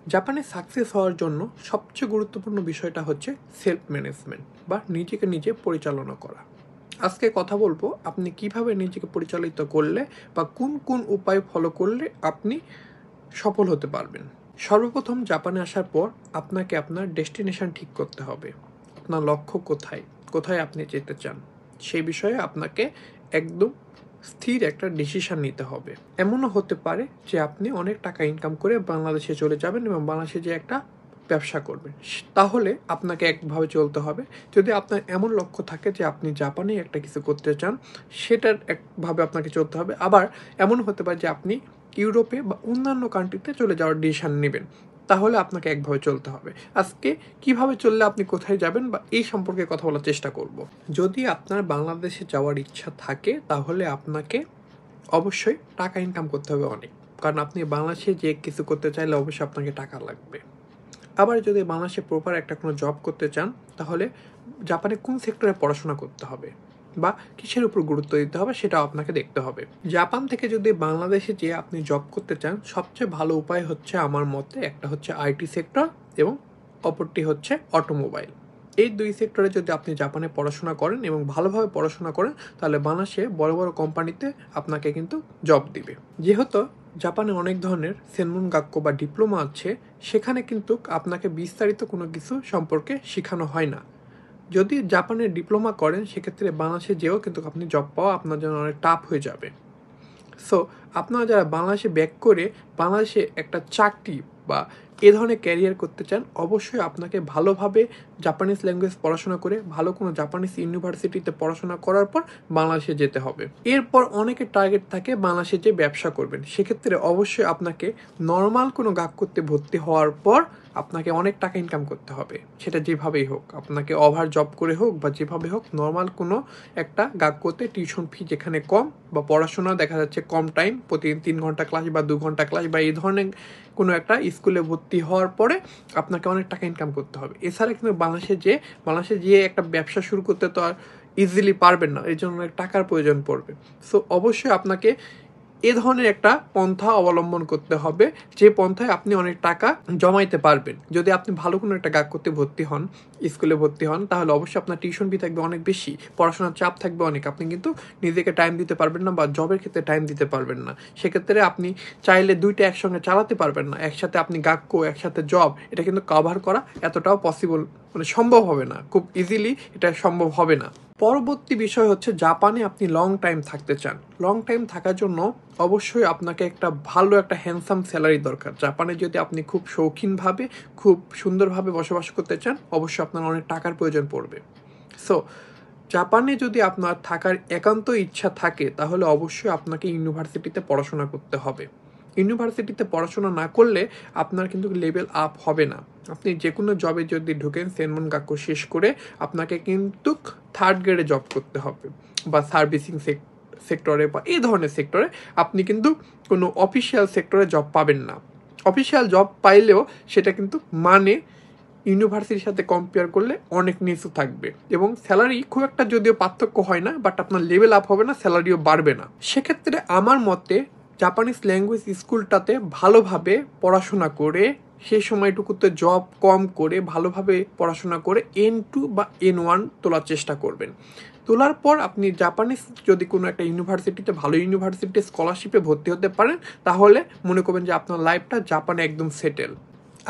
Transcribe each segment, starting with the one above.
জাপানে সাকসেস হওয়ার জন্য সবচেয়ে গুরুত্বপূর্ণ বিষয়টা হচ্ছে সেলফ ম্যানেজমেন্ট বা নিজেকে নিজে পরিচালনা করা। আজকে কথা বলবো আপনি কিভাবে নিজেকে পরিচালিত করলে বা কোন কোন উপায় ফলো করলে আপনি সফল হতে পারবেন। সর্বপ্রথম জাপানে আসার পর আপনাকে আপনার ডেস্টিনেশন ঠিক করতে হবে। আপনার লক্ষ্য কোথায়, কোথায় আপনি যেতে চান, সেই বিষয়ে আপনাকে একদম স্থির একটা ডিসিশন নিতে হবে। এমনও হতে পারে যে আপনি অনেক টাকা ইনকাম করে বাংলাদেশে চলে যাবেন এবং বাংলাদেশে যে একটা ব্যবসা করবেন, তাহলে আপনাকে একভাবে চলতে হবে। যদি আপনার এমন লক্ষ্য থাকে যে আপনি জাপানে একটা কিছু করতে চান, সেটার একভাবে আপনাকে চলতে হবে। আবার এমন হতে পারে যে আপনি ইউরোপে বা অন্যান্য কান্ট্রিতে চলে যাওয়ার ডিসিশন নেবেন, তাহলে আপনাকে একভাবে চলতে হবে। আজকে কিভাবে চললে আপনি কোথায় যাবেন বা এই সম্পর্কে কথা বলার চেষ্টা করব। যদি আপনার বাংলাদেশে যাওয়ার ইচ্ছা থাকে তাহলে আপনাকে অবশ্যই টাকা ইনকাম করতে হবে অনেক, কারণ আপনি বাংলাদেশে যে কিছু করতে চাইলে অবশ্যই আপনাকে টাকা লাগবে। আবার যদি বাংলাদেশে প্রপার একটা কোনো জব করতে চান, তাহলে জাপানে কোন সেক্টরে পড়াশোনা করতে হবে বা কিসের উপর গুরুত্ব দিতে হবে সেটাও আপনাকে দেখতে হবে। জাপান থেকে যদি বাংলাদেশে যে আপনি জব করতে চান, সবচেয়ে ভালো উপায় হচ্ছে আমার মতে একটা হচ্ছে আইটি সেক্টর এবং অপরটি হচ্ছে অটোমোবাইল। এই দুই সেক্টরে যদি আপনি জাপানে পড়াশোনা করেন এবং ভালোভাবে পড়াশোনা করেন, তাহলে বাংলাদেশে বড় বড় কোম্পানিতে আপনাকে কিন্তু জব দিবে। যেহেতু জাপানে অনেক ধরনের সেনমন গাক্কো বা ডিপ্লোমা আছে, সেখানে কিন্তু আপনাকে বিস্তারিত কোনো কিছু সম্পর্কে শেখানো হয় না। যদি জাপানে ডিপ্লোমা করেন, সেক্ষেত্রে বাংলাদেশে যেও কিন্তু আপনি জব পাওয়া আপনার জন্য অনেক টাফ হয়ে যাবে। সো আপনারা যারা বাংলাদেশে ব্যাক করে বাংলাদেশে একটা চাকরি বা এ ধরনের ক্যারিয়ার করতে চান, অবশ্যই আপনাকে ভালোভাবে জাপানিজ ল্যাঙ্গুয়েজ পড়াশোনা করে ভালো কোনো জাপানিজ ইউনিভার্সিটিতে পড়াশোনা করার পর বাংলাদেশে যেতে হবে। এরপর অনেকের টার্গেট থাকে বাংলাদেশে যে ব্যবসা করবেন, সেক্ষেত্রে অবশ্যই আপনাকে নর্মাল কোনো গাক্কোতে ভর্তি হওয়ার পর আপনাকে অনেক টাকা ইনকাম করতে হবে। সেটা যেভাবেই হোক, আপনাকে ওভার জব করে হোক বা যেভাবে হোক, নর্মাল কোনো একটা গাক্কোতে টিউশন ফি যেখানে কম বা পড়াশোনা দেখা যাচ্ছে কম টাইম, প্রতিদিন 3 ঘন্টা ক্লাস বা 2 ঘন্টা ক্লাস বা এই ধরনের কোনো একটা স্কুলে ভর্তি হওয়ার পরে আপনাকে অনেক টাকা ইনকাম করতে হবে। এছাড়া কিন্তু বাংলাদেশে যে একটা ব্যবসা শুরু করতে তো আর ইজিলি পারবেন না, এই জন্য অনেক টাকার প্রয়োজন পড়বে। সো অবশ্যই আপনাকে এ ধরনের একটা পন্থা অবলম্বন করতে হবে, যে পন্থায় আপনি অনেক টাকা জমাইতে পারবেন। যদি আপনি ভালো কোনো একটা গাক্কোতে ভর্তি হন, স্কুলে ভর্তি হন, তাহলে অবশ্যই আপনার টিউশন ফি থাকবে অনেক বেশি, পড়াশোনার চাপ থাকবে অনেক, আপনি কিন্তু নিজেকে টাইম দিতে পারবেন না বা জবের ক্ষেত্রে টাইম দিতে পারবেন না। সেক্ষেত্রে আপনি চাইলে দুইটা একসঙ্গে চালাতে পারবেন না। একসাথে আপনি গাক্কো, একসাথে জব, এটা কিন্তু কভার করা এতটাও পসিবল সম্ভব হবে না, খুব ইজিলি এটা সম্ভব হবে না। পরবর্তী বিষয় হচ্ছে জাপানে আপনি লং টাইম থাকতে চান। লং টাইম থাকার জন্য অবশ্যই আপনাকে একটা ভালো একটা হ্যান্ডসাম স্যালারি দরকার। জাপানে যদি আপনি খুব শৌখিনভাবে খুব সুন্দরভাবে বসবাস করতে চান, অবশ্যই আপনার অনেক টাকার প্রয়োজন পড়বে। সো জাপানে যদি আপনার থাকার একান্ত ইচ্ছা থাকে, তাহলে অবশ্যই আপনাকে ইউনিভার্সিটিতে পড়াশোনা করতে হবে। ইউনিভার্সিটিতে পড়াশোনা না করলে আপনার কিন্তু লেভেল আপ হবে না। আপনি যে কোনো জবে যদি ঢুকেন, সেনমন গাক্কো শেষ করে আপনাকে কিন্তু থার্ড গ্রেডে জব করতে হবে বা সার্ভিসিং সেক্টরে বা এই ধরনের সেক্টরে। আপনি কিন্তু কোনো অফিসিয়াল সেক্টরে জব পাবেন না। অফিসিয়াল জব পাইলেও সেটা কিন্তু মানে ইউনিভার্সিটির সাথে কম্পেয়ার করলে অনেক নিচু থাকবে এবং স্যালারি খুব একটা যদিও পার্থক্য হয় না, বাট আপনার লেভেল আপ হবে না, স্যালারিও বাড়বে না। সেক্ষেত্রে আমার মতে জাপানিজ ল্যাঙ্গুয়েজ স্কুলটাতে ভালোভাবে পড়াশোনা করে, সেই সময়টুকুতে জব কম করে ভালোভাবে পড়াশোনা করে N2 বা N1 তোলার চেষ্টা করবেন। তোলার পর আপনি জাপানিজ যদি কোনো একটা ইউনিভার্সিটিতে, ভালো ইউনিভার্সিটিতে স্কলারশিপে ভর্তি হতে পারেন, তাহলে মনে করবেন যে আপনার লাইফটা জাপানে একদম সেটেল।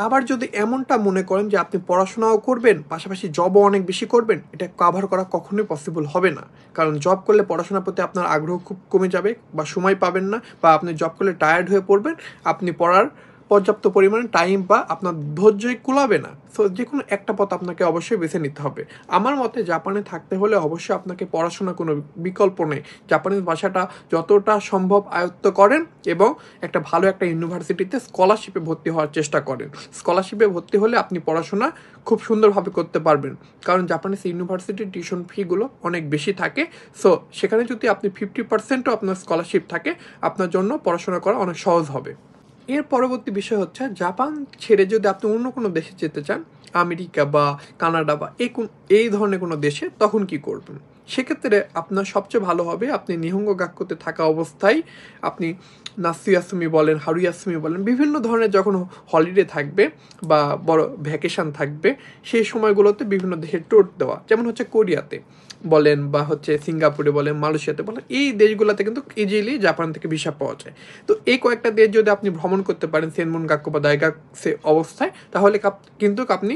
আবার যদি এমনটা মনে করেন যে আপনি পড়াশোনাও করবেন পাশাপাশি জবও অনেক বেশি করবেন, এটা কভার করা কখনোই পসিবল হবে না। কারণ জব করলে পড়াশোনার প্রতি আপনার আগ্রহ খুব কমে যাবে বা সময় পাবেন না, বা আপনি জব করলে টায়ার্ড হয়ে পড়বেন, আপনি পড়ার পর্যাপ্ত পরিমাণে টাইম বা আপনার ধৈর্যই কুলাবে না। সো যে কোনো একটা পথ আপনাকে অবশ্যই বেছে নিতে হবে। আমার মতে জাপানে থাকতে হলে অবশ্যই আপনাকে পড়াশোনা কোনো বিকল্প নেই। জাপানিজ ভাষাটা যতটা সম্ভব আয়ত্ত করেন এবং একটা ভালো একটা ইউনিভার্সিটিতে স্কলারশিপে ভর্তি হওয়ার চেষ্টা করেন। স্কলারশিপে ভর্তি হলে আপনি পড়াশোনা খুব সুন্দরভাবে করতে পারবেন, কারণ জাপানিজ ইউনিভার্সিটির টিউশন ফিগুলো অনেক বেশি থাকে। সো সেখানে যদি আপনি 50%ও আপনার স্কলারশিপ থাকে, আপনার জন্য পড়াশোনা করা অনেক সহজ হবে। এর পরবর্তী বিষয় হচ্ছে জাপান ছেড়ে যদি আপনি অন্য কোনো দেশে যেতে চান, আমেরিকা বা কানাডা বা এই ধরনের কোনো দেশে, তখন কি করবেন? সেক্ষেত্রে আপনার সবচেয়ে ভালো হবে আপনি নিহঙ্গ গাক্কোতে থাকা অবস্থায় আপনি নাসুয়াসুমি বলেন, হারুয়াসুমি বলেন, বিভিন্ন ধরনের যখন হলিডে থাকবে বা বড় ভ্যাকেশন থাকবে সেই সময়গুলোতে বিভিন্ন দেশে ট্যুর দেওয়া, যেমন হচ্ছে কোরিয়াতে বলেন বা হচ্ছে সিঙ্গাপুরে বলেন, মালয়েশিয়াতে বলেন, এই দেশগুলোতে কিন্তু ইজিলি জাপান থেকে ভিসা পাওয়া যায়। তো এই কয়েকটা দেশ যদি আপনি ভ্রমণ করতে পারেন সেনমনগাক্কু বা দাইগাক্সে অবস্থায়, তাহলে কিন্তু আপনি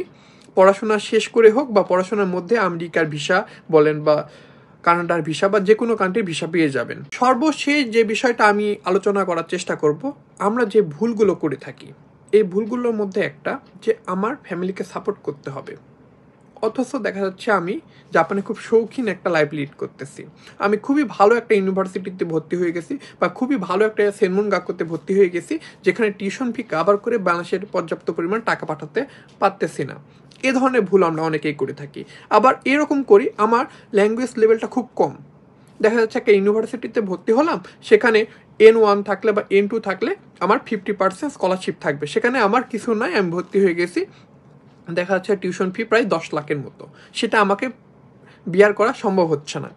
পড়াশোনা শেষ করে হোক বা পড়াশোনার মধ্যে আমেরিকার ভিসা বলেন বা কানাডার ভিসা বা যে কোনো কান্ট্রির ভিসা পেয়ে যাবেন। সর্বশেষ যে বিষয়টা আমি আলোচনা করার চেষ্টা করব, আমরা যে ভুলগুলো করে থাকি, এই ভুলগুলোর মধ্যে একটা যে আমার ফ্যামিলিকে সাপোর্ট করতে হবে, অথচ দেখা যাচ্ছে আমি জাপানে খুব শৌখিন একটা লাইফ লিড করতেছি। আমি খুবই ভালো একটা ইউনিভার্সিটিতে ভর্তি হয়ে গেছি বা খুবই ভালো একটা সেনমনগাক্কুতে ভর্তি হয়ে গেছি, যেখানে টিউশন ফি কাভার করে বাংলাদেশের পর্যাপ্ত পরিমাণ টাকা পাঠাতে পারতেছি না। এ ধরনের ভুল আমরা অনেকেই করে থাকি। আবার এরকম করি, আমার ল্যাঙ্গুয়েজ লেভেলটা খুব কম, দেখা যাচ্ছে একটা ইউনিভার্সিটিতে ভর্তি হলাম, সেখানে N1 থাকলে বা N2 থাকলে আমার 50% স্কলারশিপ থাকবে, সেখানে আমার কিছু নাই, আমি ভর্তি হয়ে গেছি, দেখা যাচ্ছে টিউশন ফি প্রায় 10 লাখের মতো, সেটা আমাকে বিয়ার করা সম্ভব হচ্ছে না।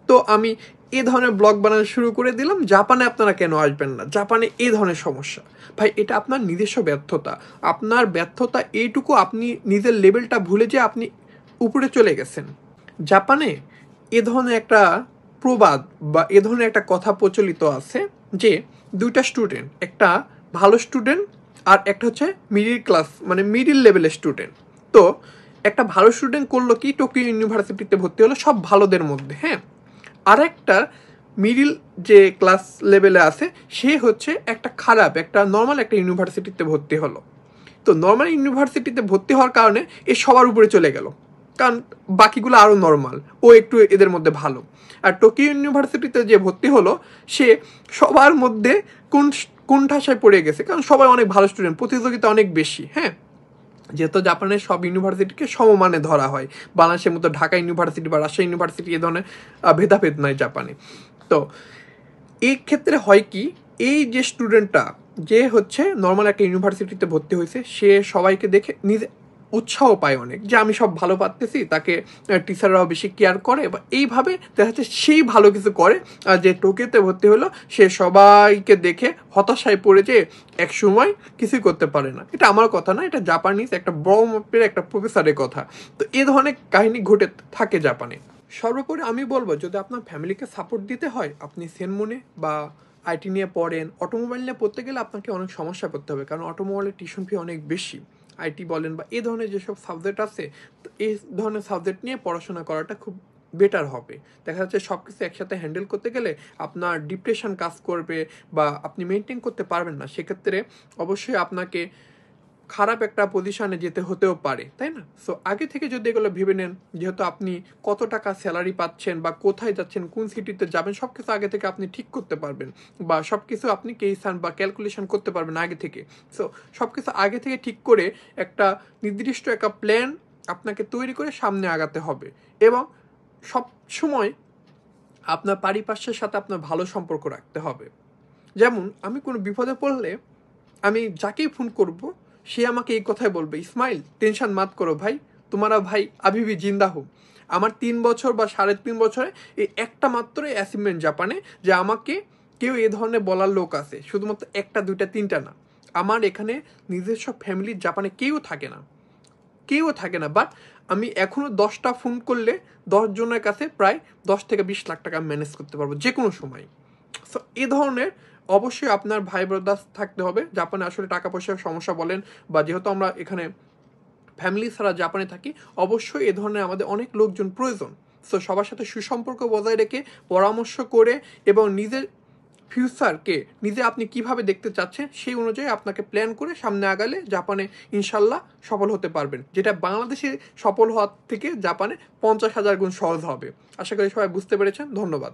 তো আমি এ ধরনের ব্লগ বানানো শুরু করে দিলাম, জাপানে আপনারা কেন আসবেন না, জাপানে এই ধরনের সমস্যা। ভাই, এটা আপনার নিজস্ব ব্যর্থতা। আপনার ব্যর্থতা এইটুকু, আপনি নিজের লেভেলটা ভুলে যে আপনি উপরে চলে গেছেন। জাপানে এ ধরনের একটা প্রবাদ বা এ ধরনের একটা কথা প্রচলিত আছে যে দুইটা স্টুডেন্ট, একটা ভালো স্টুডেন্ট আর একটা হচ্ছে মিডিল ক্লাস মানে মিডিল লেভেলের স্টুডেন্ট। তো একটা ভালো স্টুডেন্ট করলো কি, টোকিও ইউনিভার্সিটিতে ভর্তি হলো সব ভালোদের মধ্যে, হ্যাঁ। আর একটা মিডিল যে ক্লাস লেভেলে আছে, সে হচ্ছে একটা খারাপ একটা নর্মাল একটা ইউনিভার্সিটিতে ভর্তি হলো। তো নর্মাল ইউনিভার্সিটিতে ভর্তি হওয়ার কারণে এ সবার উপরে চলে গেল, কারণ বাকিগুলো আরও নর্মাল, ও একটু এদের মধ্যে ভালো। আর টোকিও ইউনিভার্সিটিতে যে ভর্তি হলো, সে সবার মধ্যে কোণঠাসায় পড়ে গেছে, কারণ সবাই অনেক ভালো স্টুডেন্ট, প্রতিযোগিতা অনেক বেশি, হ্যাঁ। যেহেতু জাপানের সব ইউনিভার্সিটিকে সমমানে ধরা হয়, বাংলাদেশের মতো ঢাকা ইউনিভার্সিটি বা রাজশাহী ইউনিভার্সিটি এ ধরনের ভেদাভেদ নয় জাপানে। তো এই ক্ষেত্রে হয় কি, এই যে স্টুডেন্টটা যে হচ্ছে নর্মাল একটা ইউনিভার্সিটিতে ভর্তি হয়েছে, সে সবাইকে দেখে নিজে উৎসাহ পায় অনেক, যে আমি সব ভালো পারতেছি, তাকে টিচাররাও বেশি কেয়ার করে বা এইভাবে দেখা যাচ্ছে সেই ভালো কিছু করে। আর যে টোকিওতে ভর্তি হলো, সে সবাইকে দেখে হতাশায় পড়ে যে এক সময় কিছুই করতে পারে না। এটা আমার কথা না, এটা জাপানিজ একটা বড় মাপের একটা প্রফেসরের কথা। তো এই ধরনের কাহিনী ঘটে থাকে জাপানে। সর্বোপরি আমি বলবো, যদি আপনার ফ্যামিলিকে সাপোর্ট দিতে হয়, আপনি সেনমনে বা আইটি নিয়ে পড়েন, অটোমোবাইল নিয়ে পড়তে গেলে আপনাকে অনেক সমস্যা করতে হবে, কারণ অটোমোবাইলের টিউশন ফি অনেক বেশি। আইটি বলেন বা এই ধরনের যেসব সাবজেক্ট আছে, এই ধরনের সাবজেক্ট নিয়ে পড়াশোনা করাটা খুব বেটার হবে। দেখা যাচ্ছে সব কিছু একসাথে হ্যান্ডেল করতে গেলে আপনার ডিপ্রেশন কাজ করবে বা আপনি মেনটেন করতে পারবেন না, সেক্ষেত্রে অবশ্যই আপনাকে খারাপ একটা পজিশনে যেতে হতেও পারে, তাই না? সো আগে থেকে যদি এগুলো ভেবে নেন, যেহেতু আপনি কত টাকা স্যালারি পাচ্ছেন বা কোথায় যাচ্ছেন, কোন সিটিতে যাবেন, সব কিছু আগে থেকে আপনি ঠিক করতে পারবেন বা সব কিছু আপনি কেসান বা ক্যালকুলেশন করতে পারবেন আগে থেকে। সো সব কিছু আগে থেকে ঠিক করে একটা নির্দিষ্ট একটা প্ল্যান আপনাকে তৈরি করে সামনে আগাতে হবে, এবং সব সময় আপনার পারিপার্শ্বের সাথে আপনার ভালো সম্পর্ক রাখতে হবে। যেমন আমি কোনো বিপদে পড়লে আমি যাকেই ফোন করব, সে আমাকে এই কথাই বলবে, ইসমাইল টেনশন মাত করো ভাই, তোমারা ভাই আবিবি জিন্দা হো। আমার 3 বছর বা 3.5 বছরে এই একটা মাত্র অ্যাচিভমেন্ট জাপানে, যে আমাকে কেউ এ ধরনের বলার লোক আছে, শুধুমাত্র একটা দুইটা তিনটা না। আমার এখানে নিজস্ব ফ্যামিলির জাপানে কেউ থাকে না, বাট আমি এখনও 10টা ফোন করলে 10 জনের কাছে প্রায় 10 থেকে 20 লাখ টাকা ম্যানেজ করতে পারবো যে কোনো সময়। সো এ ধরনের অবশ্যই আপনার ভাই ব্রাদার্স থাকতে হবে। জাপানে আসলে টাকা পয়সার সমস্যা বলেন বা যেহেতু আমরা এখানে ফ্যামিলি ছাড়া জাপানে থাকি, অবশ্যই এ ধরনের আমাদের অনেক লোকজন প্রয়োজন। সো সবার সাথে সুসম্পর্ক বজায় রেখে পরামর্শ করে এবং নিজের ফিউচারকে নিজে আপনি কিভাবে দেখতে চাচ্ছেন সেই অনুযায়ী আপনাকে প্ল্যান করে সামনে আগালে জাপানে ইনশাল্লাহ সফল হতে পারবেন, যেটা বাংলাদেশে সফল হওয়ার থেকে জাপানে 50,000 গুণ সহজ হবে। আশা করি সবাই বুঝতে পেরেছেন। ধন্যবাদ।